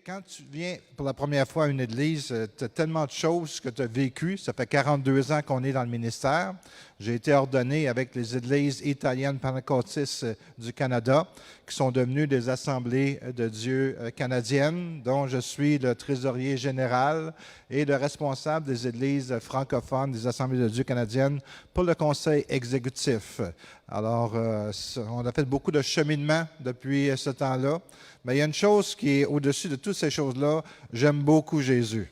Quand tu viens pour la première fois à une église, tu as tellement de choses que tu as vécues. Ça fait 42 ans qu'on est dans le ministère. J'ai été ordonné avec les églises italiennes pentecôtistes du Canada, qui sont devenues des assemblées de Dieu canadiennes, dont je suis le trésorier général et le responsable des églises francophones des assemblées de Dieu canadiennes pour le conseil exécutif. Alors, on a fait beaucoup de cheminement depuis ce temps-là. Mais il y a une chose qui est au-dessus de toutes ces choses-là. J'aime beaucoup Jésus.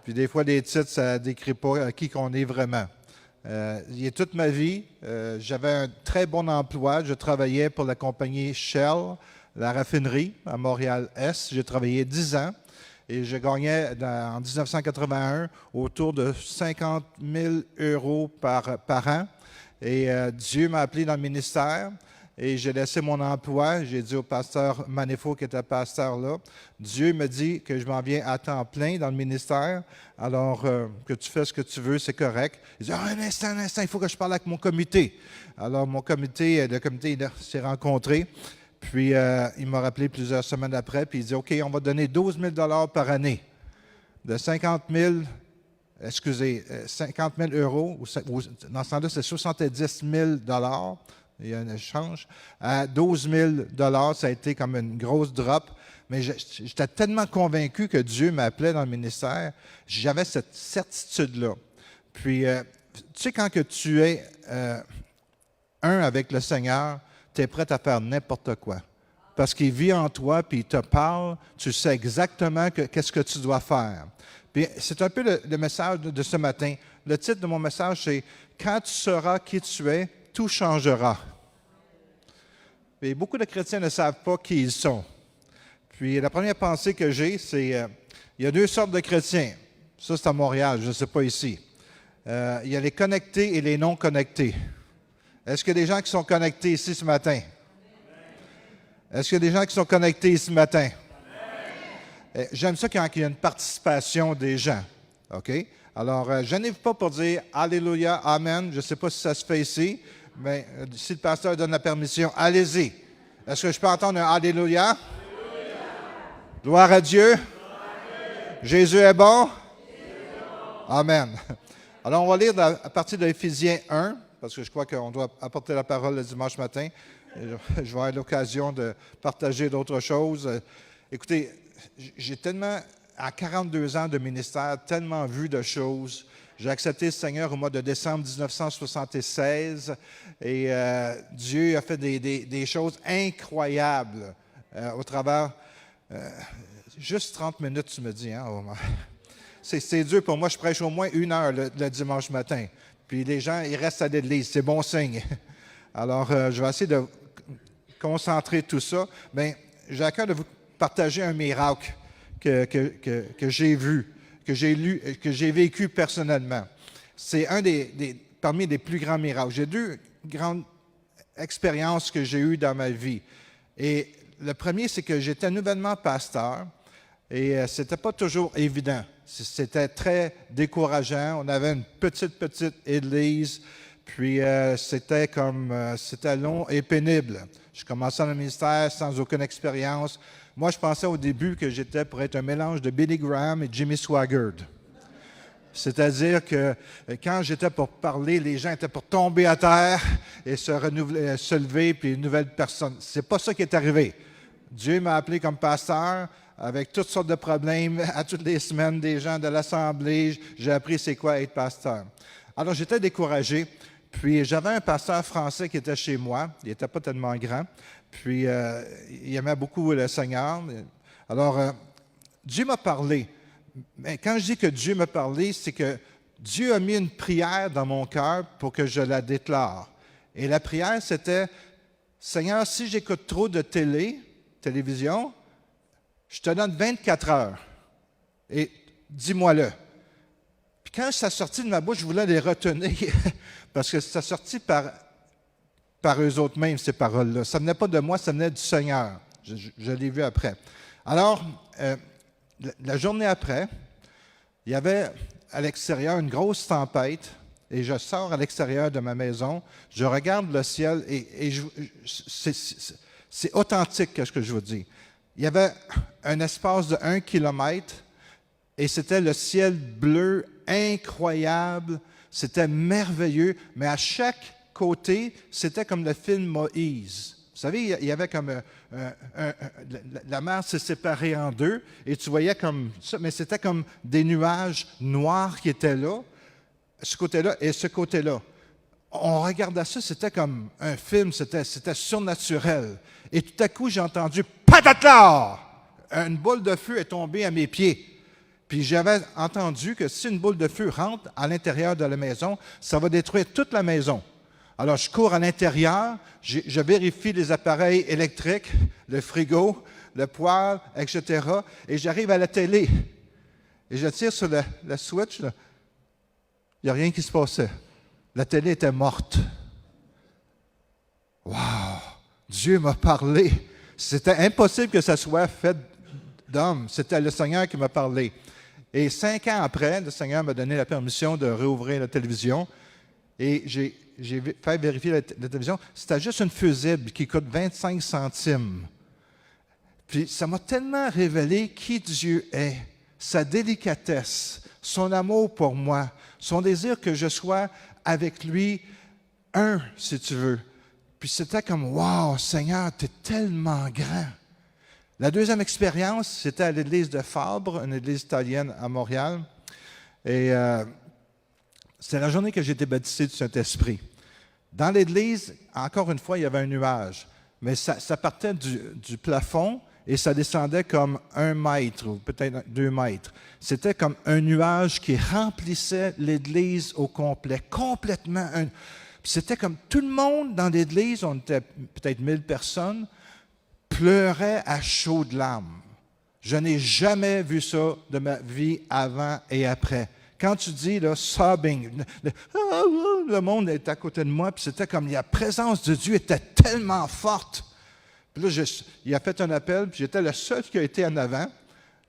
Puis des fois, les titres, ça ne décrit pas qui qu'on est vraiment. Il y a toute ma vie, j'avais un très bon emploi. Je travaillais pour la compagnie Shell, la raffinerie à Montréal-Est. J'ai travaillé 10 ans et je gagnais en 1981 autour de 50 000 € par an. Et Dieu m'a appelé dans le ministère. Et j'ai laissé mon emploi. J'ai dit au pasteur Manifo, qui était pasteur là, Dieu me dit que je m'en viens à temps plein dans le ministère. Alors, que tu fais ce que tu veux, c'est correct. Il dit, un instant, il faut que je parle avec mon comité. Alors, le comité s'est rencontré. Puis, il m'a rappelé plusieurs semaines après. Puis, il dit, OK, on va donner 12 000 $ par année. De 50 000 €, ou dans ce temps-là, c'est 70 000 $. Il y a un échange. À 12 000 $, ça a été comme une grosse drop. Mais j'étais tellement convaincu que Dieu m'appelait dans le ministère, j'avais cette certitude-là. Puis, tu sais, quand que tu es un avec le Seigneur, tu es prêt à faire n'importe quoi. Parce qu'il vit en toi, puis il te parle, tu sais exactement qu'est-ce que tu dois faire. Puis, c'est un peu le message de ce matin. Le titre de mon message, c'est « Quand tu sauras qui tu es, tout changera. » Et beaucoup de chrétiens ne savent pas qui ils sont. Puis la première pensée que j'ai, c'est il y a deux sortes de chrétiens. Ça, c'est à Montréal, je ne sais pas ici. Il y a les connectés et les non connectés. Est-ce qu'il y a des gens qui sont connectés ici ce matin? Est-ce qu'il y a des gens qui sont connectés ici ce matin? J'aime ça quand il y a une participation des gens. OK? Alors, je n'arrive pas pour dire Alléluia, Amen. Je ne sais pas si ça se fait ici. Mais si le pasteur donne la permission, allez-y. Est-ce que je peux entendre un Alléluia? Alléluia. Gloire à Dieu. Jésus est bon? Amen. Alors, on va lire à partir de Éphésiens 1, parce que je crois qu'on doit apporter la parole le dimanche matin. Je vais avoir l'occasion de partager d'autres choses. Écoutez, j'ai tellement, à 42 ans de ministère, tellement vu de choses. J'ai accepté le Seigneur au mois de décembre 1976 et Dieu a fait des choses incroyables au travers. Juste 30 minutes, tu me dis. Hein? Oh, c'est dur pour moi. Je prêche au moins 1 heure le dimanche matin. Puis les gens, ils restent à l'église. C'est bon signe. Alors, je vais essayer de concentrer tout ça. Mais j'ai à cœur de vous partager un miracle que j'ai vu, que j'ai lu, que j'ai vécu personnellement. C'est parmi les plus grands miracles. J'ai 2 grandes expériences que j'ai eues dans ma vie. Et le premier, c'est que j'étais nouvellement pasteur et c'était pas toujours évident. C'était très décourageant. On avait une petite église, puis c'était long et pénible. Je commençais dans le ministère sans aucune expérience. Moi, je pensais au début que j'étais pour être un mélange de Billy Graham et Jimmy Swaggart. C'est-à-dire que quand j'étais pour parler, les gens étaient pour tomber à terre et se lever, puis une nouvelle personne. C'est pas ça qui est arrivé. Dieu m'a appelé comme pasteur avec toutes sortes de problèmes. À toutes les semaines, des gens de l'Assemblée, j'ai appris c'est quoi être pasteur. Alors, j'étais découragé. Puis, j'avais un pasteur français qui était chez moi. Il n'était pas tellement grand. Puis, il aimait beaucoup le Seigneur. Alors, Dieu m'a parlé. Mais quand je dis que Dieu m'a parlé, c'est que Dieu a mis une prière dans mon cœur pour que je la déclare. Et la prière, c'était, Seigneur, si j'écoute trop de télévision, je te donne 24 heures. Et dis-moi-le. Puis quand ça sortit de ma bouche, je voulais les retenir parce que ça sortit par eux autres mêmes, ces paroles-là. Ça ne venait pas de moi, ça venait du Seigneur. Je l'ai vu après. Alors, la journée après, il y avait à l'extérieur une grosse tempête et je sors à l'extérieur de ma maison, je regarde le ciel et c'est authentique ce que je vous dis. Il y avait un espace de 1 kilomètre et c'était le ciel bleu incroyable. C'était merveilleux, mais à chaque côté, c'était comme le film Moïse. Vous savez, il y avait comme la mer s'est séparée en deux et tu voyais comme ça, mais c'était comme des nuages noirs qui étaient là, ce côté-là et ce côté-là. On regardait ça, c'était comme un film, c'était surnaturel. Et tout à coup, j'ai entendu « patatla !» Une boule de feu est tombée à mes pieds. Puis j'avais entendu que si une boule de feu rentre à l'intérieur de la maison, ça va détruire toute la maison. Alors, je cours à l'intérieur, je vérifie les appareils électriques, le frigo, le poêle, etc. Et j'arrive à la télé. Et je tire sur le switch. Là. Il n'y a rien qui se passait. La télé était morte. Wow! Dieu m'a parlé. C'était impossible que ça soit fait d'homme. C'était le Seigneur qui m'a parlé. Et 5 ans après, le Seigneur m'a donné la permission de réouvrir la télévision. Et j'ai fait vérifier la télévision. C'était juste une fusible qui coûte 25 centimes. Puis ça m'a tellement révélé qui Dieu est, sa délicatesse, son amour pour moi, son désir que je sois avec lui un, si tu veux. Puis c'était comme, wow, Seigneur, tu es tellement grand. La deuxième expérience, c'était à l'église de Fabre, une église italienne à Montréal. Et c'est la journée que j'ai été baptisé du Saint-Esprit. Dans l'église, encore une fois, il y avait un nuage, mais ça partait du plafond et ça descendait comme 1 mètre ou peut-être 2 mètres. C'était comme un nuage qui remplissait l'église au complet, complètement. C'était comme tout le monde dans l'église, on était peut-être 1000 personnes, pleurait à chaudes larmes. Je n'ai jamais vu ça de ma vie avant et après. Quand tu dis là, sobbing, le monde est à côté de moi, puis c'était comme la présence de Dieu était tellement forte. Puis là, il a fait un appel, puis j'étais le seul qui a été en avant.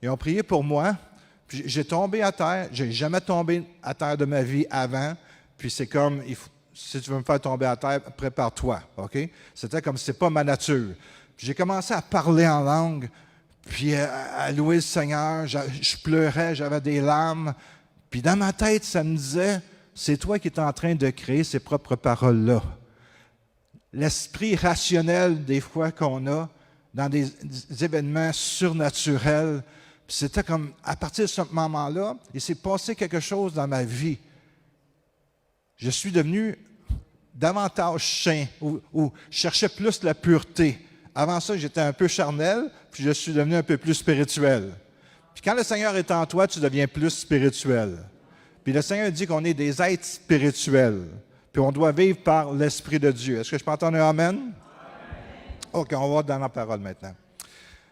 Ils ont prié pour moi, puis j'ai tombé à terre. Je n'ai jamais tombé à terre de ma vie avant. Puis c'est comme, si tu veux me faire tomber à terre, prépare-toi, OK? C'était comme, c'est pas ma nature. Puis j'ai commencé à parler en langue, puis à louer le Seigneur. Je pleurais, j'avais des larmes. Puis dans ma tête, ça me disait, c'est toi qui es en train de créer ces propres paroles-là. L'esprit rationnel, des fois, qu'on a dans des événements surnaturels, c'était comme, à partir de ce moment-là, il s'est passé quelque chose dans ma vie. Je suis devenu davantage saint, ou je cherchais plus la pureté. Avant ça, j'étais un peu charnel, puis je suis devenu un peu plus spirituel. Puis quand le Seigneur est en toi, tu deviens plus spirituel. Puis le Seigneur dit qu'on est des êtres spirituels. Puis on doit vivre par l'Esprit de Dieu. Est-ce que je peux entendre un Amen? Amen. OK, on va dans la parole maintenant.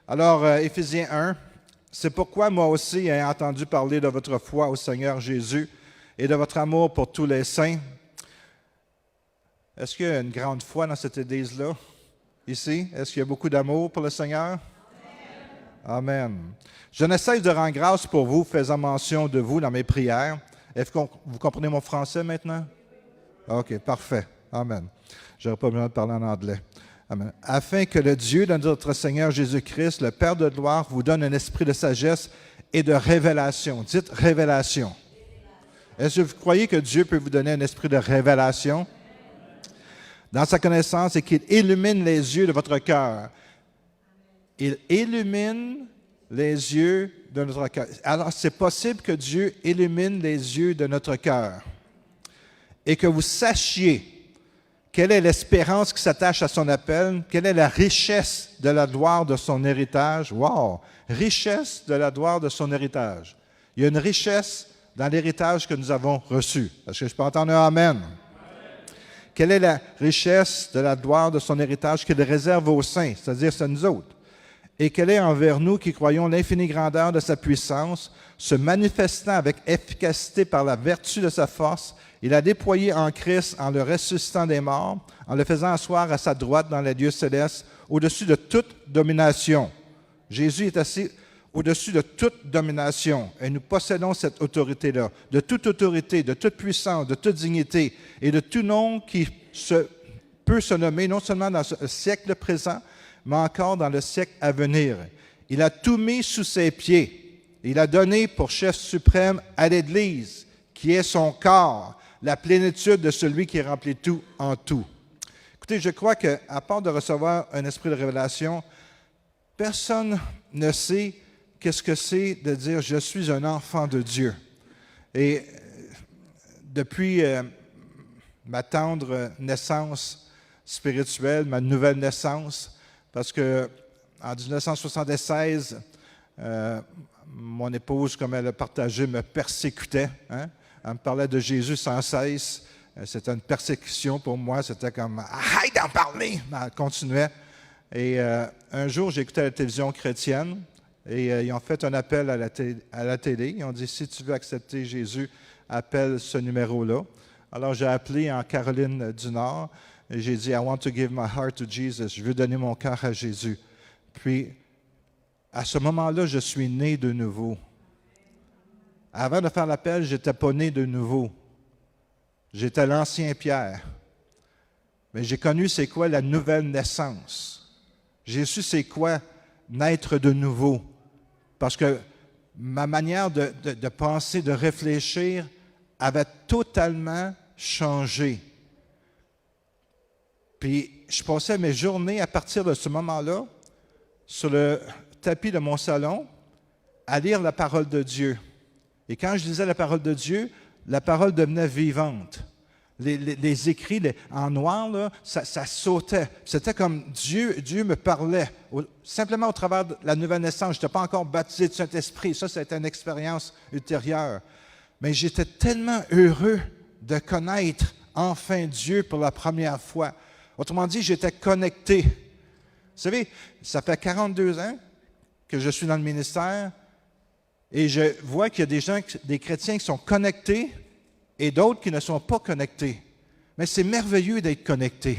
Alors, Éphésiens 1, c'est pourquoi moi aussi ai entendu parler de votre foi au Seigneur Jésus et de votre amour pour tous les saints. Est-ce qu'il y a une grande foi dans cette église-là, ici? Est-ce qu'il y a beaucoup d'amour pour le Seigneur? Amen. Je ne cesse de rendre grâce pour vous, faisant mention de vous dans mes prières. Est-ce que vous comprenez mon français maintenant? OK, parfait. Amen. Je n'aurais pas besoin de parler en anglais. Amen. Afin que le Dieu de notre Seigneur Jésus-Christ, le Père de gloire, vous donne un esprit de sagesse et de révélation. Dites révélation. Est-ce que vous croyez que Dieu peut vous donner un esprit de révélation? Dans sa connaissance, et qu'il illumine les yeux de votre cœur. Il illumine les yeux de notre cœur. Alors, c'est possible que Dieu illumine les yeux de notre cœur et que vous sachiez quelle est l'espérance qui s'attache à son appel, quelle est la richesse de la gloire de son héritage. Wow! Richesse de la gloire de son héritage. Il y a une richesse dans l'héritage que nous avons reçu. Est-ce que je peux entendre un Amen? Quelle est la richesse de la gloire de son héritage qu'il réserve aux saints, c'est-à-dire c'est nous autres? Et quelle est envers nous qui croyons l'infinie grandeur de sa puissance, se manifestant avec efficacité par la vertu de sa force, il a déployé en Christ en le ressuscitant des morts, en le faisant asseoir à sa droite dans les lieux célestes, au-dessus de toute domination. Jésus est assis au-dessus de toute domination, et nous possédons cette autorité-là, de toute autorité, de toute puissance, de toute dignité, et de tout nom qui peut se nommer, non seulement dans le siècle présent, mais encore dans le siècle à venir. Il a tout mis sous ses pieds. Il a donné pour chef suprême à l'Église, qui est son corps, la plénitude de celui qui remplit tout en tout. Écoutez, je crois qu'à part de recevoir un esprit de révélation, personne ne sait qu'est-ce que c'est de dire « je suis un enfant de Dieu ». Et depuis ma tendre naissance spirituelle, ma nouvelle naissance, parce que en 1976, mon épouse, comme elle a partagé, me persécutait. Hein? Elle me parlait de Jésus sans cesse. C'était une persécution pour moi. C'était comme « arrête d'en parler !» Elle continuait. Et un jour, j'ai écouté la télévision chrétienne et ils ont fait un appel à la télé. Ils ont dit « si tu veux accepter Jésus, appelle ce numéro-là ». Alors, j'ai appelé en Caroline du Nord et j'ai dit « I want to give my heart to Jesus ». Je veux donner mon cœur à Jésus. Puis, à ce moment-là, je suis né de nouveau. Avant de faire l'appel, je n'étais pas né de nouveau. J'étais l'ancien Pierre. Mais j'ai connu c'est quoi la nouvelle naissance. J'ai su c'est quoi naître de nouveau. Parce que ma manière de penser, de réfléchir avait totalement changé. Puis je passais mes journées à partir de ce moment-là sur le tapis de mon salon à lire la parole de Dieu. Et quand je lisais la parole de Dieu, la parole devenait vivante. Les écrits en noir, là, ça sautait. C'était comme Dieu me parlait, simplement au travers de la nouvelle naissance. Je n'étais pas encore baptisé du Saint-Esprit. Ça, c'était une expérience ultérieure. Mais j'étais tellement heureux de connaître enfin Dieu pour la première fois. Autrement dit, j'étais connecté. Vous savez, ça fait 42 ans que je suis dans le ministère et je vois qu'il y a des gens, des chrétiens qui sont connectés et d'autres qui ne sont pas connectés. Mais c'est merveilleux d'être connecté.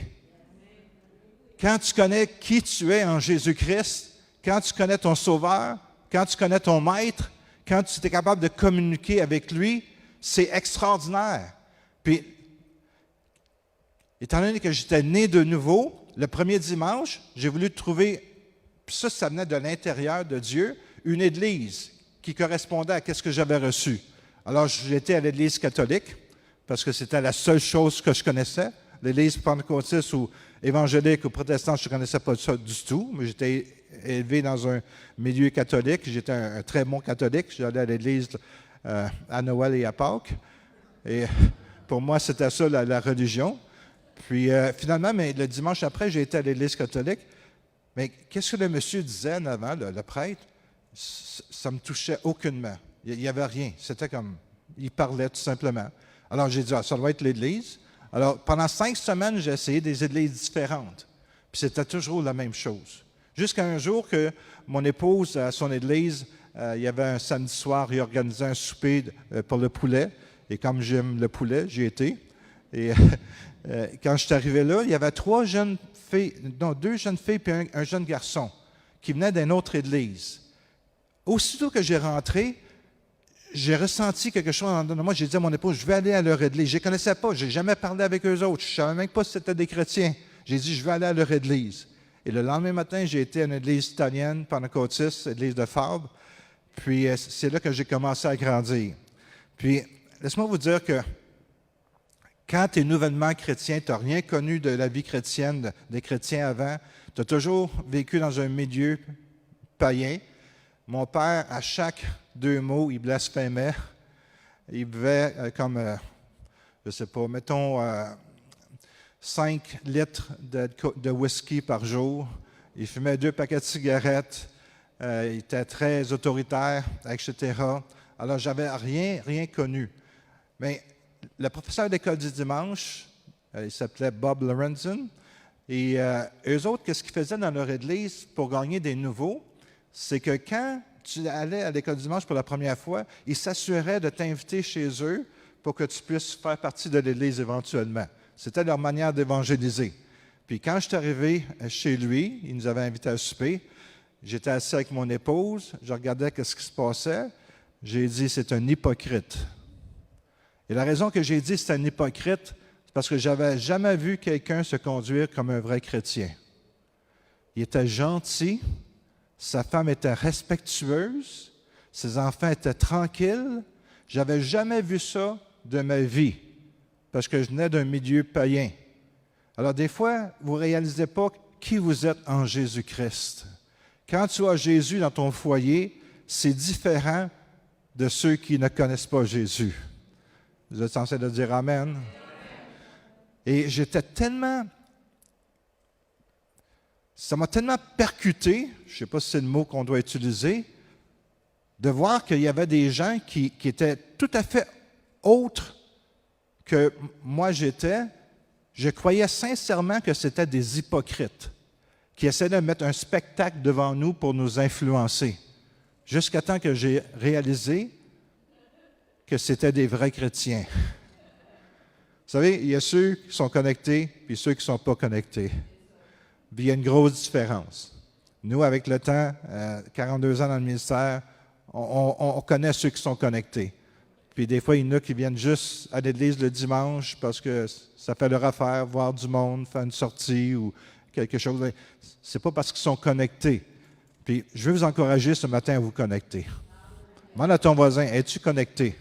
Quand tu connais qui tu es en Jésus-Christ, quand tu connais ton Sauveur, quand tu connais ton Maître, quand tu es capable de communiquer avec lui, c'est extraordinaire. Puis, étant donné que j'étais né de nouveau, le premier dimanche, j'ai voulu trouver, puis ça venait de l'intérieur de Dieu, une église qui correspondait à ce que j'avais reçu. Alors, j'étais à l'église catholique, parce que c'était la seule chose que je connaissais. L'église pentecôtiste ou évangélique ou protestante, je ne connaissais pas ça du tout, mais j'étais élevé dans un milieu catholique. J'étais un très bon catholique. J'allais à l'église à Noël et à Pâques. Et pour moi, c'était ça la religion. Puis finalement, mais le dimanche après, j'ai été à l'église catholique. Mais qu'est-ce que le monsieur disait en avant, le prêtre? Ça ne me touchait aucunement. Il n'y avait rien. C'était comme, il parlait tout simplement. Alors j'ai dit, ça doit être l'église. Alors pendant 5 semaines, j'ai essayé des églises différentes. Puis c'était toujours la même chose. Jusqu'à un jour que mon épouse, à son église, il y avait un samedi soir, il organisait un souper pour le poulet. Et comme j'aime le poulet, j'y étais. Et quand je suis arrivé là, il y avait 2 jeunes filles et un jeune garçon qui venaient d'une autre église. Aussitôt que j'ai rentré, j'ai ressenti quelque chose en dedans de moi. J'ai dit à mon épouse, je vais aller à leur église. Je ne les connaissais pas, je n'ai jamais parlé avec eux autres. Je ne savais même pas si c'était des chrétiens. J'ai dit, je vais aller à leur église. Et le lendemain matin, j'ai été à une église italienne, pentecôtiste, église de Fabre. Puis c'est là que j'ai commencé à grandir. Puis, laisse-moi vous dire que quand tu es nouvellement chrétien, tu n'as rien connu de la vie chrétienne des chrétiens avant, tu as toujours vécu dans un milieu païen. Mon père, à chaque 2 mots, il blasphémait. Il buvait comme, je ne sais pas, mettons 5 litres de whisky par jour. Il fumait 2 paquets de cigarettes. Il était très autoritaire, etc. Alors, je n'avais rien connu. Mais le professeur d'école du dimanche, il s'appelait Bob Lorenzen, et eux autres, qu'est-ce qu'ils faisaient dans leur église pour gagner des nouveaux? C'est que quand tu allais à l'école du dimanche pour la première fois, ils s'assuraient de t'inviter chez eux pour que tu puisses faire partie de l'église éventuellement. C'était leur manière d'évangéliser. Puis quand je suis arrivé chez lui, il nous avait invités à souper, j'étais assis avec mon épouse, je regardais ce qui se passait, j'ai dit, c'est un hypocrite. Et la raison que j'ai dit c'est un hypocrite, c'est parce que je n'avais jamais vu quelqu'un se conduire comme un vrai chrétien. Il était gentil, Sa femme était respectueuse. Ses enfants étaient tranquilles. Je n'avais jamais vu ça de ma vie, parce que je venais d'un milieu païen. Alors, des fois, vous ne réalisez pas qui vous êtes en Jésus-Christ. Quand tu as Jésus dans ton foyer, c'est différent de ceux qui ne connaissent pas Jésus. Vous êtes censé de dire Amen. Et j'étais tellement... Ça m'a tellement percuté, je ne sais pas si c'est le mot qu'on doit utiliser, de voir qu'il y avait des gens qui étaient tout à fait autres que moi j'étais. Je croyais sincèrement que c'était des hypocrites qui essayaient de mettre un spectacle devant nous pour nous influencer, jusqu'à temps que j'ai réalisé que c'était des vrais chrétiens. Vous savez, il y a ceux qui sont connectés puis ceux qui ne sont pas connectés. Puis il y a une grosse différence. Nous, avec le temps, 42 ans dans le ministère, on connaît ceux qui sont connectés. Puis des fois, il y en a qui viennent juste à l'église le dimanche parce que ça fait leur affaire, voir du monde, faire une sortie ou quelque chose. Ce n'est pas parce qu'ils sont connectés. Puis je veux vous encourager ce matin à vous connecter. Demande à ton voisin, es-tu connecté?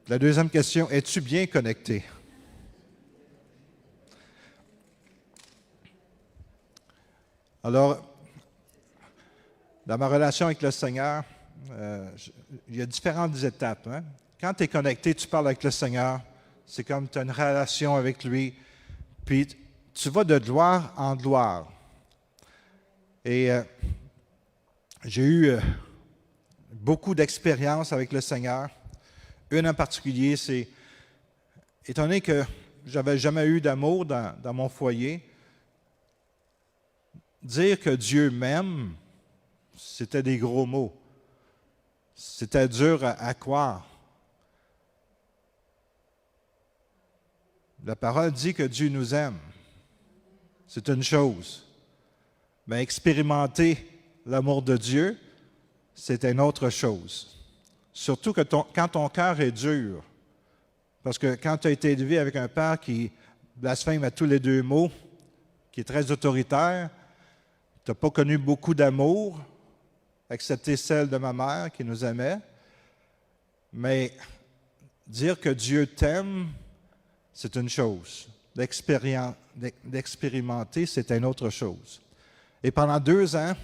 La deuxième question, es-tu bien connecté? Alors, dans ma relation avec le Seigneur, il y a différentes étapes. Hein? Quand tu es connecté, tu parles avec le Seigneur, c'est comme tu as une relation avec lui, puis tu vas de gloire en gloire. Et j'ai eu beaucoup d'expériences avec le Seigneur. Une en particulier, c'est, étant donné que je n'avais jamais eu d'amour dans mon foyer, dire que Dieu m'aime, c'était des gros mots. C'était dur à croire. La parole dit que Dieu nous aime. C'est une chose. Mais expérimenter l'amour de Dieu, c'est une autre chose. Surtout que quand ton cœur est dur. Parce que quand tu as été élevé avec un père qui blasphème à tous les deux mots, qui est très autoritaire, tu n'as pas connu beaucoup d'amour, excepté celle de ma mère qui nous aimait. Mais dire que Dieu t'aime, c'est une chose. D'expérimenter, c'est une autre chose. Et pendant 2 ans,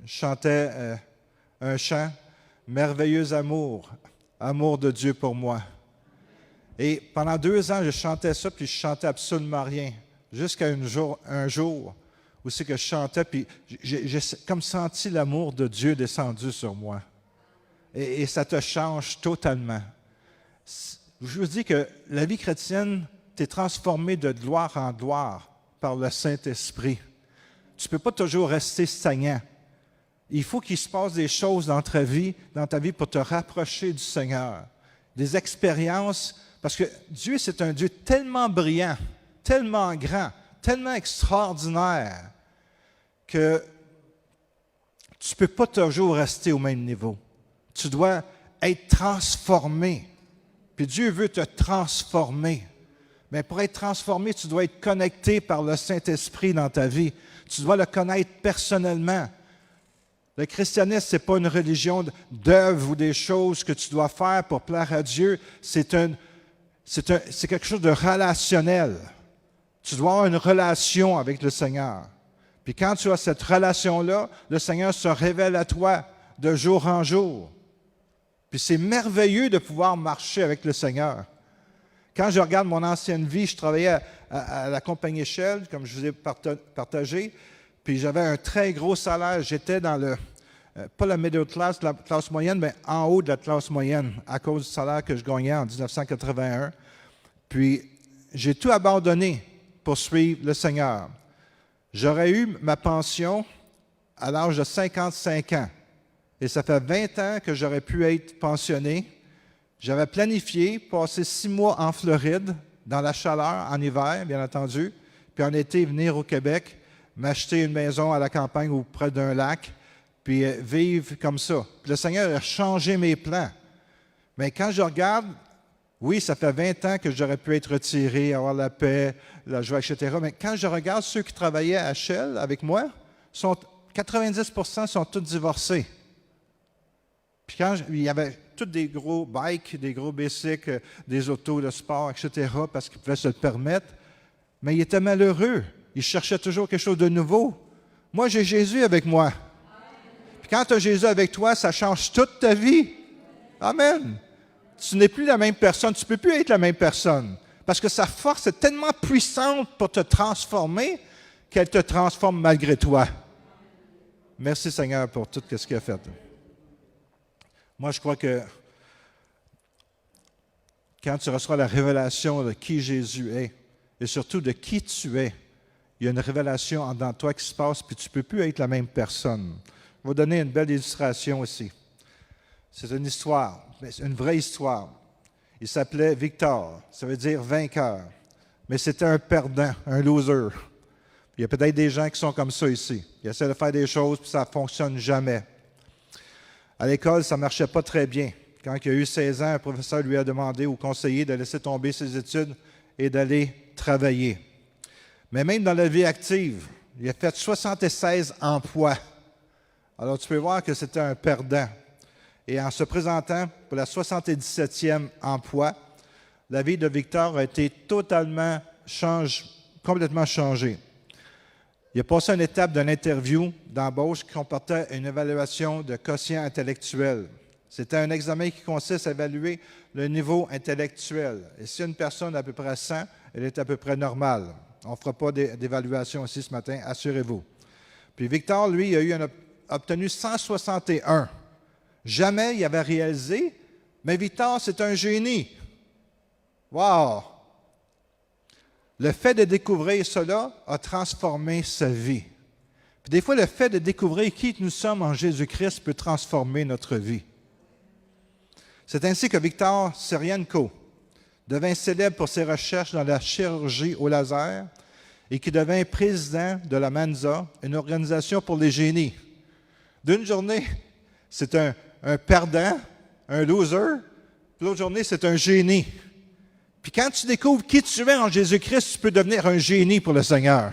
je chantais un chant, « Merveilleux amour, amour de Dieu pour moi ». Et pendant 2 ans, je chantais ça, puis je chantais absolument rien. Jusqu'à un jour où c'est que je chantais, puis j'ai comme senti l'amour de Dieu descendu sur moi. Et ça te change totalement. Je vous dis que la vie chrétienne, tu es transformé de gloire en gloire par le Saint-Esprit. Tu ne peux pas toujours rester stagnant. Il faut qu'il se passe des choses dans ta vie pour te rapprocher du Seigneur. Des expériences, parce que Dieu, c'est un Dieu tellement brillant, tellement grand, tellement extraordinaire, que tu ne peux pas toujours rester au même niveau. Tu dois être transformé. Puis Dieu veut te transformer. Mais pour être transformé, tu dois être connecté par le Saint-Esprit dans ta vie. Tu dois le connaître personnellement. Le christianisme, ce n'est pas une religion d'œuvres ou des choses que tu dois faire pour plaire à Dieu. C'est quelque chose de relationnel. Tu dois avoir une relation avec le Seigneur. Puis quand tu as cette relation-là, le Seigneur se révèle à toi de jour en jour. Puis c'est merveilleux de pouvoir marcher avec le Seigneur. Quand je regarde mon ancienne vie, je travaillais à la compagnie Shell, comme je vous ai partagé, puis j'avais un très gros salaire. J'étais dans pas la middle class, la classe moyenne, mais en haut de la classe moyenne, à cause du salaire que je gagnais en 1981. Puis j'ai tout abandonné pour suivre le Seigneur. J'aurais eu ma pension à l'âge de 55 ans. Et ça fait 20 ans que j'aurais pu être pensionné. J'avais planifié passer 6 mois en Floride, dans la chaleur, en hiver, bien entendu, puis en été, venir au Québec, m'acheter une maison à la campagne ou près d'un lac, puis vivre comme ça. Puis le Seigneur a changé mes plans. Mais quand je regarde Oui, ça fait 20 ans que j'aurais pu être retiré, avoir la paix, la joie, etc. Mais quand je regarde ceux qui travaillaient à Shell avec moi, 90% sont tous divorcés. Puis quand il y avait tous des gros bikes, des gros bicycles, des autos de sport, etc., parce qu'ils pouvaient se le permettre, mais ils étaient malheureux. Ils cherchaient toujours quelque chose de nouveau. Moi, j'ai Jésus avec moi. Puis quand tu as Jésus avec toi, ça change toute ta vie. Amen. Tu n'es plus la même personne. Tu ne peux plus être la même personne. Parce que sa force est tellement puissante pour te transformer qu'elle te transforme malgré toi. Merci Seigneur pour tout ce qu'il a fait. Moi, je crois que quand tu reçois la révélation de qui Jésus est et surtout de qui tu es, il y a une révélation en dedans de toi qui se passe, puis tu ne peux plus être la même personne. Je vais donner une belle illustration ici. C'est une histoire, une vraie histoire. Il s'appelait Victor, ça veut dire vainqueur. Mais c'était un perdant, un loser. Il y a peut-être des gens qui sont comme ça ici. Ils essaient de faire des choses, puis ça ne fonctionne jamais. À l'école, ça ne marchait pas très bien. Quand il a eu 16 ans, un professeur lui a demandé au conseiller de laisser tomber ses études et d'aller travailler. Mais même dans la vie active, il a fait 76 emplois. Alors, tu peux voir que c'était un perdant. Et en se présentant pour la 77e emploi, la vie de Victor a été complètement changée. Il a passé une étape d'une interview d'embauche qui comportait une évaluation de quotient intellectuel. C'était un examen qui consiste à évaluer le niveau intellectuel. Et si une personne a à peu près 100, elle est à peu près normale. On ne fera pas d'évaluation ici ce matin, assurez-vous. Puis Victor, lui, a obtenu 161. Jamais il avait réalisé, mais Victor, c'est un génie. Wow! Le fait de découvrir cela a transformé sa vie. Puis des fois, le fait de découvrir qui nous sommes en Jésus-Christ peut transformer notre vie. C'est ainsi que Victor Serienko devint célèbre pour ses recherches dans la chirurgie au laser et qui devint président de la Mensa, une organisation pour les génies. D'une journée, c'est un perdant, un loser, puis l'autre journée, c'est un génie. Puis quand tu découvres qui tu es en Jésus-Christ, tu peux devenir un génie pour le Seigneur.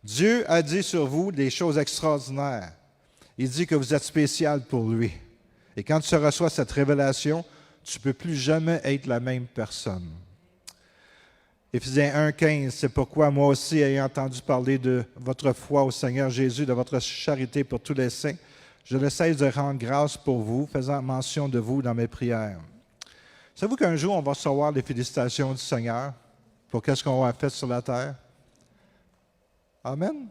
Dieu a dit sur vous des choses extraordinaires. Il dit que vous êtes spécial pour lui. Et quand tu reçois cette révélation, tu ne peux plus jamais être la même personne. Éphésiens 1,15, c'est pourquoi moi aussi, ayant entendu parler de votre foi au Seigneur Jésus, de votre charité pour tous les saints, je ne cesse de rendre grâce pour vous, faisant mention de vous dans mes prières. Savez-vous qu'un jour, on va recevoir les félicitations du Seigneur pour qu'est-ce qu'on a fait sur la terre? Amen. Amen.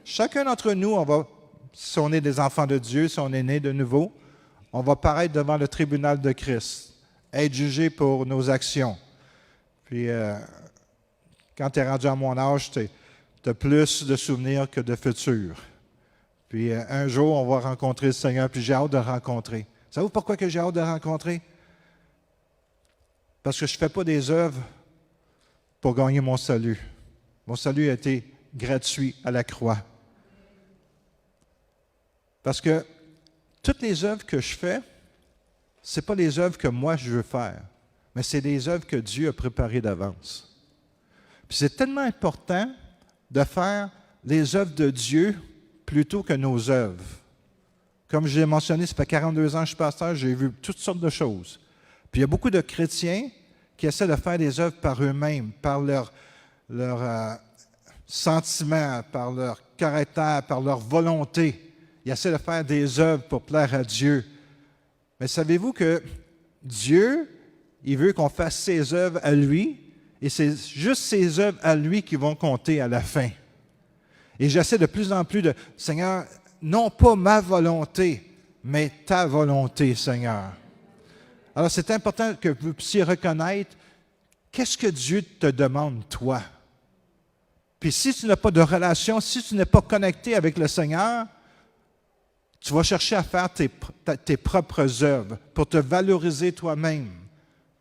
Chacun d'entre nous, si on est des enfants de Dieu, si on est né de nouveau, on va paraître devant le tribunal de Christ, être jugé pour nos actions. Puis, quand tu es rendu à mon âge, tu as plus de souvenirs que de futurs. Puis, un jour, on va rencontrer le Seigneur, puis j'ai hâte de le rencontrer. Savez-vous pourquoi que j'ai hâte de le rencontrer? Parce que je ne fais pas des œuvres pour gagner mon salut. Mon salut a été gratuit à la croix. Parce que toutes les œuvres que je fais, ce n'est pas les œuvres que moi je veux faire, mais c'est des œuvres que Dieu a préparées d'avance. Puis c'est tellement important de faire les œuvres de Dieu plutôt que nos œuvres. Comme je l'ai mentionné, ça fait 42 ans que je suis pasteur, j'ai vu toutes sortes de choses. Puis il y a beaucoup de chrétiens qui essaient de faire des œuvres par eux-mêmes, par leur sentiments, par leur caractère, par leur volonté. Ils essaient de faire des œuvres pour plaire à Dieu. Mais savez-vous que Dieu, il veut qu'on fasse ses œuvres à lui, et c'est juste ses œuvres à lui qui vont compter à la fin. Et j'essaie de plus en plus de, Seigneur, non pas ma volonté, mais ta volonté, Seigneur. Alors, c'est important que vous puissiez reconnaître qu'est-ce que Dieu te demande, toi. Puis si tu n'as pas de relation, si tu n'es pas connecté avec le Seigneur, tu vas chercher à faire tes propres œuvres pour te valoriser toi-même.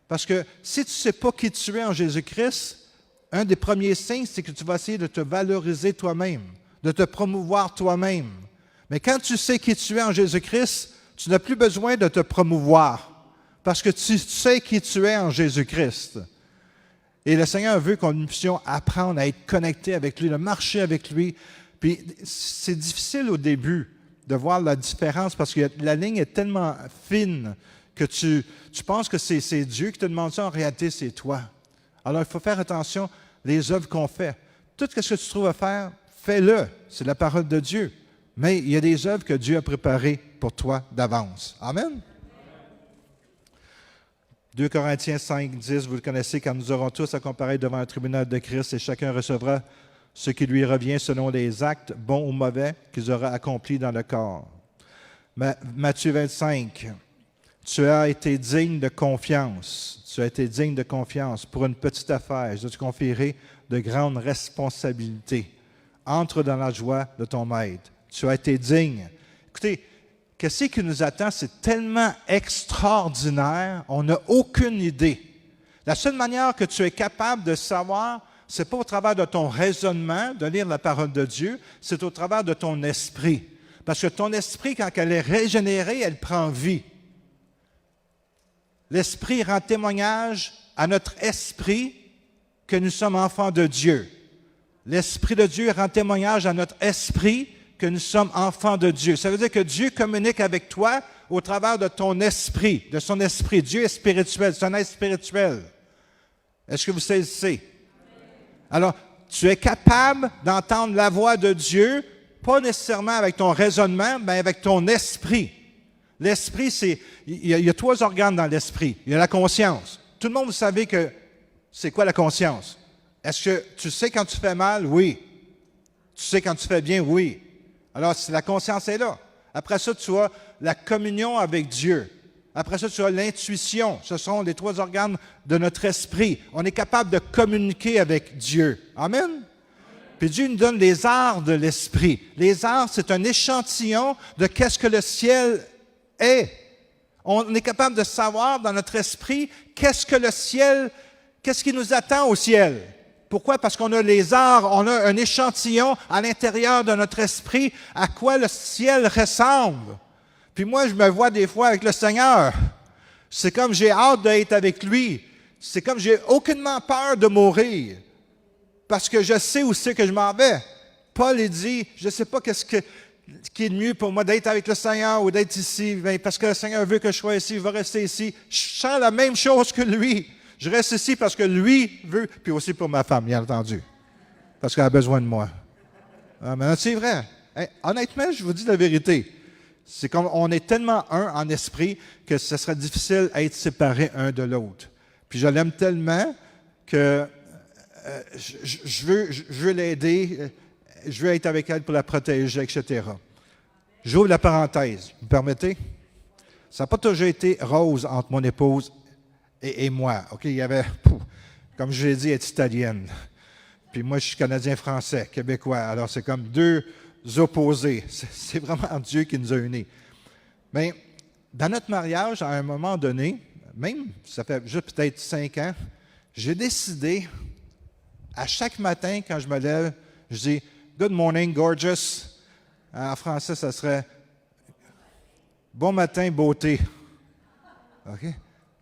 Parce que si tu ne sais pas qui tu es en Jésus-Christ, un des premiers signes, c'est que tu vas essayer de te valoriser toi-même, de te promouvoir toi-même. Mais quand tu sais qui tu es en Jésus-Christ, tu n'as plus besoin de te promouvoir Parce que tu sais qui tu es en Jésus-Christ. Et le Seigneur veut qu'on puissions apprendre à être connectés avec lui, de marcher avec lui. Puis c'est difficile au début de voir la différence parce que la ligne est tellement fine que tu penses que c'est Dieu qui te demande ça. En réalité, c'est toi. Alors, il faut faire attention les œuvres qu'on fait. Tout ce que tu trouves à faire, fais-le. C'est la parole de Dieu. Mais il y a des œuvres que Dieu a préparées pour toi d'avance. Amen. 2 Corinthiens 5, 10, vous le connaissez, quand nous aurons tous à comparaître devant un tribunal de Christ et chacun recevra ce qui lui revient selon les actes, bons ou mauvais, qu'ils aura accomplis dans le corps. Matthieu 25, tu as été digne de confiance. Tu as été digne de confiance pour une petite affaire. Je vais te conférer de grandes responsabilités. Entre dans la joie de ton maître. Tu as été digne. Écoutez, qu'est-ce qui nous attend? C'est tellement extraordinaire, on n'a aucune idée. La seule manière que tu es capable de savoir, ce n'est pas au travers de ton raisonnement, de lire la parole de Dieu, c'est au travers de ton esprit. Parce que ton esprit, quand elle est régénérée, elle prend vie. L'esprit rend témoignage à notre esprit que nous sommes enfants de Dieu. L'Esprit de Dieu rend témoignage à notre esprit que nous sommes enfants de Dieu. Ça veut dire que Dieu communique avec toi au travers de ton esprit, de son esprit. Dieu est spirituel, c'est un être spirituel. Est-ce que vous saisissez? Alors, tu es capable d'entendre la voix de Dieu, pas nécessairement avec ton raisonnement, mais avec ton esprit. L'esprit, il y a 3 organes dans l'esprit. Il y a la conscience. Tout le monde, vous savez que c'est quoi la conscience? Est-ce que tu sais quand tu fais mal? Oui. Tu sais quand tu fais bien? Oui. Alors, si la conscience est là. Après ça, tu as la communion avec Dieu. Après ça, tu as l'intuition. Ce sont les 3 organes de notre esprit. On est capable de communiquer avec Dieu. Amen? Puis Dieu nous donne les arts de l'esprit. Les arts, c'est un échantillon de qu'est-ce que le ciel est. On est capable de savoir dans notre esprit qu'est-ce que le ciel, qu'est-ce qui nous attend au ciel. Pourquoi? Parce qu'on a les arts, on a un échantillon à l'intérieur de notre esprit à quoi le ciel ressemble. Puis moi, je me vois des fois avec le Seigneur. C'est comme j'ai hâte d'être avec lui. C'est comme j'ai aucunement peur de mourir. Parce que je sais où c'est que je m'en vais. Paul, il dit, je ne sais pas qu'est-ce qui est le mieux pour moi d'être avec le Seigneur ou d'être ici. Bien, parce que le Seigneur veut que je sois ici, il va rester ici. Je sens la même chose que lui. Je reste ici parce que lui veut, puis aussi pour ma femme, bien entendu. Parce qu'elle a besoin de moi. Mais c'est vrai. Hey, honnêtement, je vous dis la vérité. C'est comme on est tellement un en esprit que ce serait difficile à être séparés un de l'autre. Puis je l'aime tellement que je veux l'aider, je veux être avec elle pour la protéger, etc. J'ouvre la parenthèse. Vous me permettez? Ça n'a pas toujours été rose entre mon épouse et moi. OK, il y avait, comme je l'ai dit, elle est italienne. Puis moi, je suis canadien-français, québécois. Alors, c'est comme 2 opposés. C'est vraiment Dieu qui nous a unis. Mais dans notre mariage, à un moment donné, même, ça fait juste peut-être 5 ans, j'ai décidé, à chaque matin, quand je me lève, je dis « Good morning, gorgeous ». En français, ça serait « Bon matin, beauté ». OK?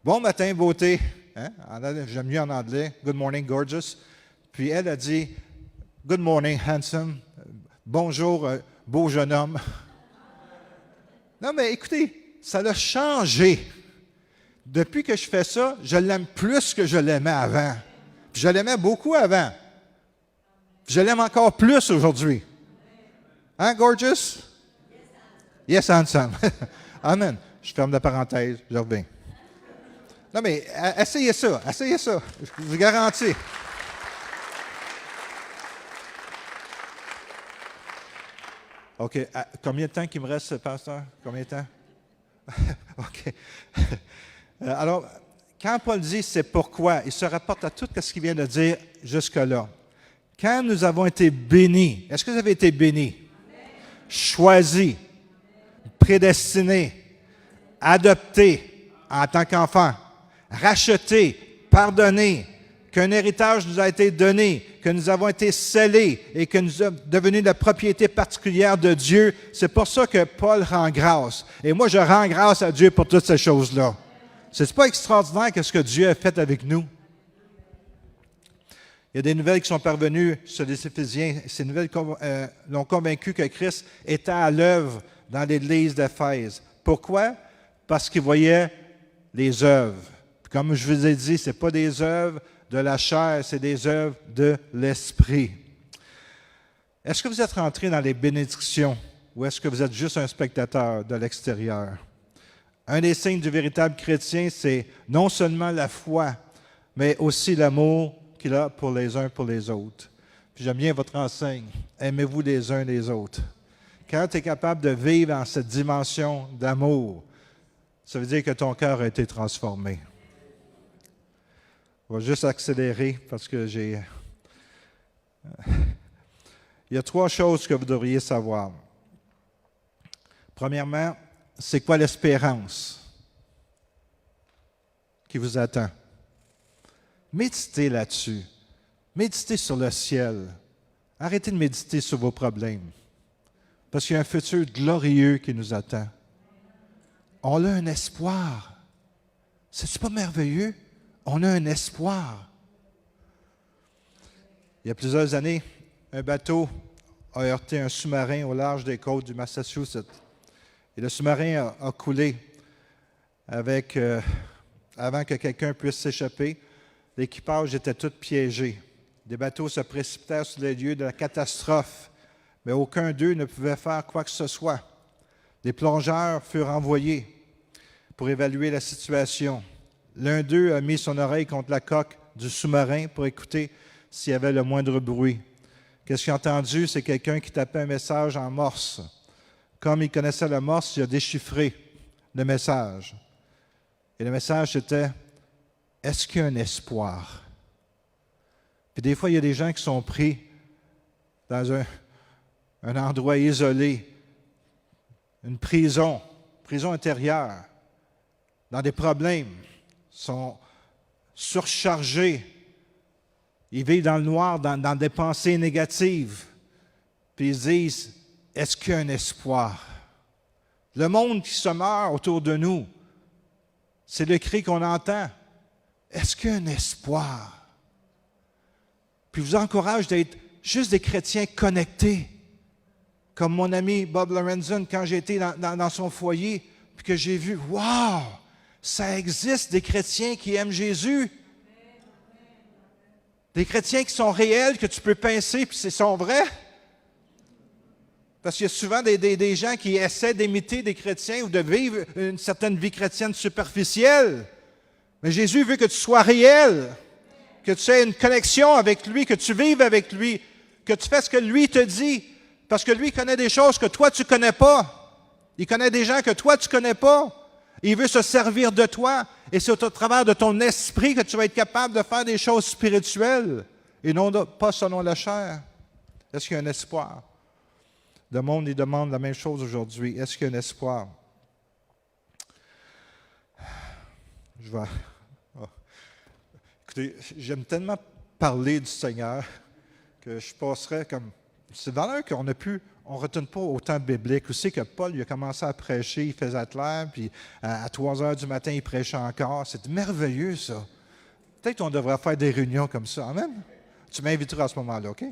Bon matin, beauté. Hein? J'aime mieux en anglais. Good morning, gorgeous. Puis elle a dit, good morning, handsome. Bonjour, beau jeune homme. Non, mais écoutez, ça l'a changé. Depuis que je fais ça, je l'aime plus que je l'aimais avant. Puis je l'aimais beaucoup avant. Puis je l'aime encore plus aujourd'hui. Hein, gorgeous? Yes, handsome. Amen. Je ferme la parenthèse, je reviens. Non, mais essayez ça, je vous garantis. OK. Combien de temps qu'il me reste, pasteur? Combien de temps? OK. Alors, quand Paul dit « c'est pourquoi », il se rapporte à tout ce qu'il vient de dire jusque-là. Quand nous avons été bénis, est-ce que vous avez été bénis? Choisis, prédestinés, adoptés en tant qu'enfants, rachetés, pardonnés, qu'un héritage nous a été donné, que nous avons été scellés et que nous sommes devenus la propriété particulière de Dieu. C'est pour ça que Paul rend grâce. Et moi, je rends grâce à Dieu pour toutes ces choses-là. C'est pas extraordinaire ce que Dieu a fait avec nous? Il y a des nouvelles qui sont parvenues sur les Éphésiens. Ces nouvelles l'ont convaincu que Christ était à l'œuvre dans l'Église d'Éphèse. Pourquoi? Parce qu'ils voyaient les œuvres. Comme je vous ai dit, ce n'est pas des œuvres de la chair, c'est des œuvres de l'Esprit. Est-ce que vous êtes rentré dans les bénédictions ou est-ce que vous êtes juste un spectateur de l'extérieur? Un des signes du véritable chrétien, c'est non seulement la foi, mais aussi l'amour qu'il a pour les uns pour les autres. Puis j'aime bien votre enseigne. Aimez-vous les uns les autres. Quand tu es capable de vivre dans cette dimension d'amour, ça veut dire que ton cœur a été transformé. Je vais juste accélérer parce que il y a 3 choses que vous devriez savoir. Premièrement, c'est quoi l'espérance qui vous attend? Méditez là-dessus. Méditez sur le ciel. Arrêtez de méditer sur vos problèmes. Parce qu'il y a un futur glorieux qui nous attend. On a un espoir. C'est-tu pas merveilleux? On a un espoir. Il y a plusieurs années, un bateau a heurté un sous-marin au large des côtes du Massachusetts. Et le sous-marin a coulé avant que quelqu'un puisse s'échapper. L'équipage était tout piégé. Des bateaux se précipitèrent sur les lieux de la catastrophe, mais aucun d'eux ne pouvait faire quoi que ce soit. Des plongeurs furent envoyés pour évaluer la situation. L'un d'eux a mis son oreille contre la coque du sous-marin pour écouter s'il y avait le moindre bruit. Qu'est-ce qu'il a entendu? C'est quelqu'un qui tapait un message en morse. Comme il connaissait la morse, il a déchiffré le message. Et le message, c'était « Est-ce qu'il y a un espoir? » Puis des fois, il y a des gens qui sont pris dans un endroit isolé, une prison intérieure, dans des problèmes, sont surchargés. Ils vivent dans le noir, dans des pensées négatives. Puis ils se disent, est-ce qu'il y a un espoir? Le monde qui se meurt autour de nous, c'est le cri qu'on entend. Est-ce qu'il y a un espoir? Puis je vous encourage d'être juste des chrétiens connectés. Comme mon ami Bob Lorenzen, quand j'ai été dans son foyer, puis que j'ai vu, wow, ça existe des chrétiens qui aiment Jésus. Des chrétiens qui sont réels, que tu peux pincer, puis ils sont vrais. Parce qu'il y a souvent des gens qui essaient d'imiter des chrétiens ou de vivre une certaine vie chrétienne superficielle. Mais Jésus veut que tu sois réel, que tu aies une connexion avec lui, que tu vives avec lui, que tu fasses ce que lui te dit. Parce que lui connaît des choses que toi, tu ne connais pas. Il connaît des gens que toi, tu ne connais pas. Il veut se servir de toi. Et c'est au travers de ton esprit que tu vas être capable de faire des choses spirituelles et non pas selon la chair. Est-ce qu'il y a un espoir? Le monde, il demande la même chose aujourd'hui. Est-ce qu'il y a un espoir? Écoutez, j'aime tellement parler du Seigneur que je passerais comme... C'est valeur qu'on a pu... On ne retourne pas au temps biblique. Vous savez que Paul, il a commencé à prêcher, il faisait clair, puis à 3 heures du matin, il prêchait encore. C'est merveilleux, ça. Peut-être qu'on devrait faire des réunions comme ça. Amen? Tu m'inviteras à ce moment-là, OK?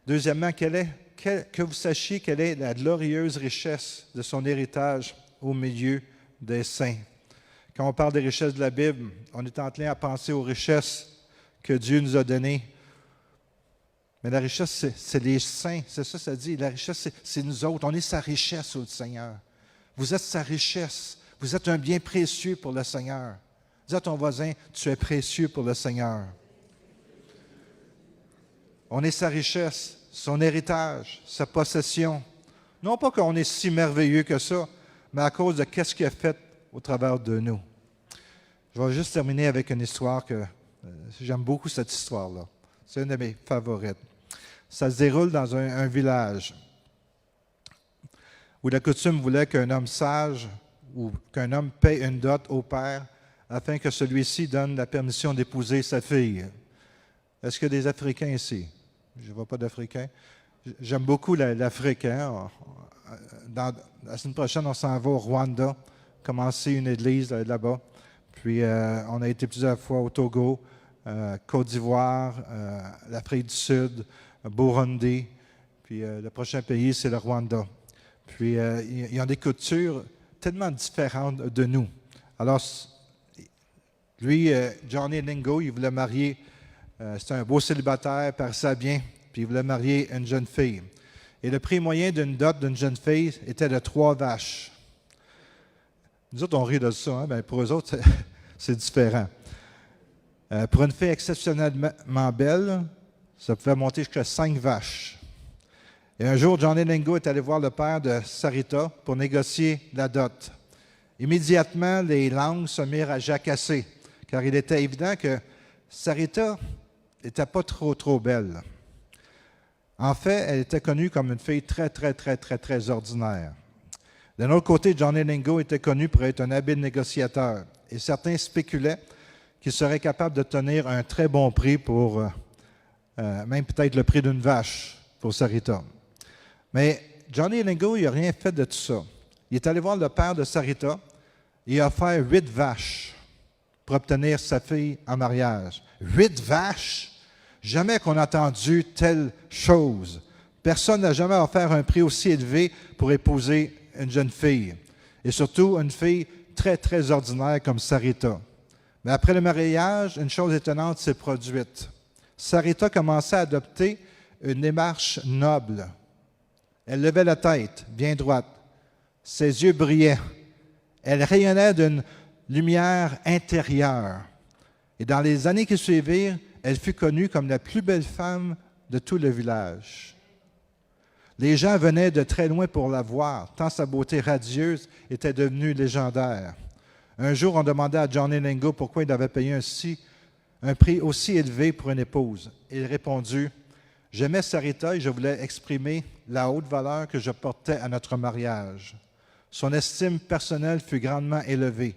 Deuxièmement, que vous sachiez quelle est la glorieuse richesse de son héritage au milieu des saints. Quand on parle des richesses de la Bible, on est enclin à penser aux richesses que Dieu nous a données. Mais la richesse, c'est les saints. C'est ça, ça dit. La richesse, c'est nous autres. On est sa richesse au Seigneur. Vous êtes sa richesse. Vous êtes un bien précieux pour le Seigneur. Dis à ton voisin, tu es précieux pour le Seigneur. On est sa richesse, son héritage, sa possession. Non pas qu'on est si merveilleux que ça, mais à cause de qu'est-ce qu'il a fait au travers de nous. Je vais juste terminer avec une histoire que j'aime beaucoup, cette histoire-là. C'est une de mes favorites. Ça se déroule dans un village où la coutume voulait qu'un homme sage ou qu'un homme paie une dot au père afin que celui-ci donne la permission d'épouser sa fille. Est-ce qu'il y a des Africains ici? Je ne vois pas d'Africains. J'aime beaucoup l'Afrique. Hein? La semaine prochaine, on s'en va au Rwanda commencé une église là-bas. Puis, on a été plusieurs fois au Togo, Côte d'Ivoire, l'Afrique du Sud, Burundi. Puis, le prochain pays, c'est le Rwanda. Puis, ils ont des cultures tellement différentes de nous. Alors, lui, Johnny Lingo, il voulait marier, c'était un beau célibataire, paraissait bien, puis il voulait marier une jeune fille. Et le prix moyen d'une dot d'une jeune fille était de 3 vaches. Nous autres, on rit de ça, hein? Bien, pour eux autres, c'est différent. Pour une fille exceptionnellement belle, ça pouvait monter jusqu'à 5 vaches. Et un jour, Johnny Lingo est allé voir le père de Sarita pour négocier la dot. Immédiatement, les langues se mirent à jacasser, car il était évident que Sarita n'était pas trop belle. En fait, elle était connue comme une fille très ordinaire. D'un autre côté, Johnny Lingo était connu pour être un habile négociateur, et certains spéculaient qu'il serait capable d'obtenir un très bon prix pour, même peut-être le prix d'une vache pour Sarita. Mais Johnny Lingo, il n'a rien fait de tout ça. Il est allé voir le père de Sarita et il a offert 8 vaches pour obtenir sa fille en mariage. 8 vaches? Jamais qu'on a entendu telle chose. Personne n'a jamais offert un prix aussi élevé pour épouser une jeune fille. Et surtout, une fille très ordinaire comme Sarita. Mais après le mariage, une chose étonnante s'est produite. Sarita commençait à adopter une démarche noble. Elle levait la tête, bien droite. Ses yeux brillaient. Elle rayonnait d'une lumière intérieure. Et dans les années qui suivirent, elle fut connue comme la plus belle femme de tout le village. Les gens venaient de très loin pour la voir, tant sa beauté radieuse était devenue légendaire. Un jour, on demandait à Johnny Lingo pourquoi il avait payé un prix aussi élevé pour une épouse. Il répondit: « J'aimais Sarita et je voulais exprimer la haute valeur que je portais à notre mariage. » Son estime personnelle fut grandement élevée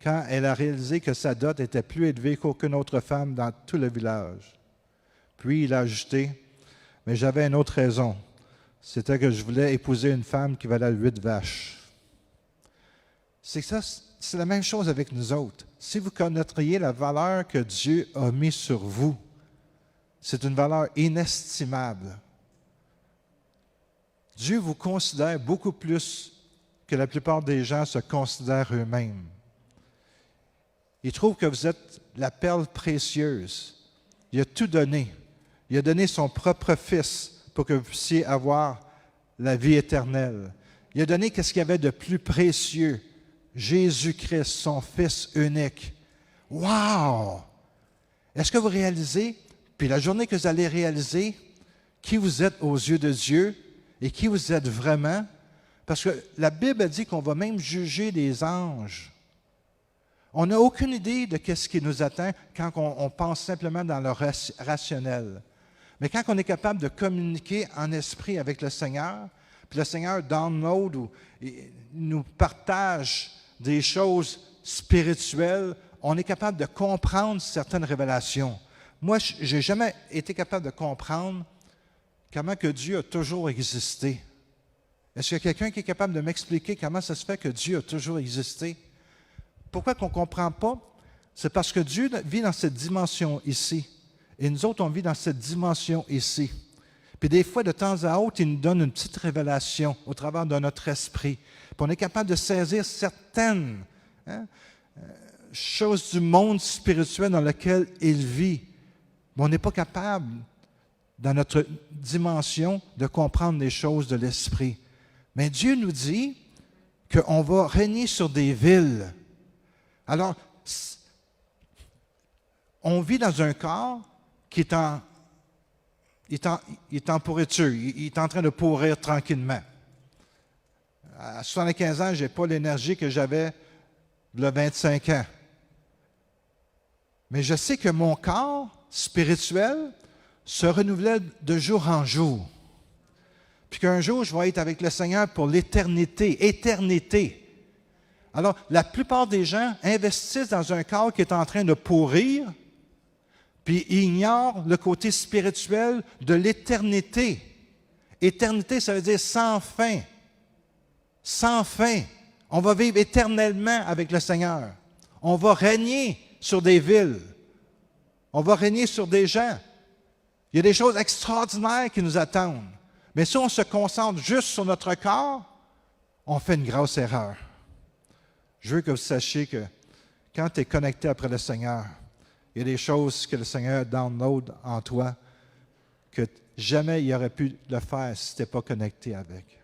quand elle a réalisé que sa dot était plus élevée qu'aucune autre femme dans tout le village. Puis il a ajouté: « Mais j'avais une autre raison. C'était que je voulais épouser une femme qui valait 8 vaches. » C'est la même chose avec nous autres. Si vous connaîtriez la valeur que Dieu a mise sur vous, c'est une valeur inestimable. Dieu vous considère beaucoup plus que la plupart des gens se considèrent eux-mêmes. Il trouve que vous êtes la perle précieuse. Il a tout donné. Il a donné son propre Fils pour que vous puissiez avoir la vie éternelle. Il a donné ce qu'il y avait de plus précieux, Jésus-Christ, son Fils unique. Wow! Est-ce que vous réalisez, puis la journée que vous allez réaliser qui vous êtes aux yeux de Dieu et qui vous êtes vraiment? Parce que la Bible dit qu'on va même juger les anges. On n'a aucune idée de ce qui nous attend quand on pense simplement dans le rationnel. Mais quand on est capable de communiquer en esprit avec le Seigneur, puis le Seigneur download ou nous partage des choses spirituelles, on est capable de comprendre certaines révélations. Moi, je n'ai jamais été capable de comprendre comment que Dieu a toujours existé. Est-ce qu'il y a quelqu'un qui est capable de m'expliquer comment ça se fait que Dieu a toujours existé? Pourquoi qu'on ne comprend pas? C'est parce que Dieu vit dans cette dimension ici. Et nous autres, on vit dans cette dimension ici. Puis des fois, de temps à autre, il nous donne une petite révélation au travers de notre esprit. Puis on est capable de saisir certaines choses du monde spirituel dans lequel il vit. Mais on n'est pas capable, dans notre dimension, de comprendre les choses de l'esprit. Mais Dieu nous dit qu'on va régner sur des villes. Alors, on vit dans un corps qui est en pourriture, il est en train de pourrir tranquillement. À 75 ans, je n'ai pas l'énergie que j'avais il y a 25 ans. Mais je sais que mon corps spirituel se renouvelait de jour en jour. Puis qu'un jour, je vais être avec le Seigneur pour l'éternité. Éternité. Alors, la plupart des gens investissent dans un corps qui est en train de pourrir, puis ils ignorent le côté spirituel de l'éternité. Éternité, ça veut dire sans fin. Sans fin. On va vivre éternellement avec le Seigneur. On va régner sur des villes. On va régner sur des gens. Il y a des choses extraordinaires qui nous attendent. Mais si on se concentre juste sur notre corps, on fait une grosse erreur. Je veux que vous sachiez que quand tu es connecté après le Seigneur, il y a des choses que le Seigneur download en toi que jamais il aurait pu le faire si tu n'étais pas connecté avec.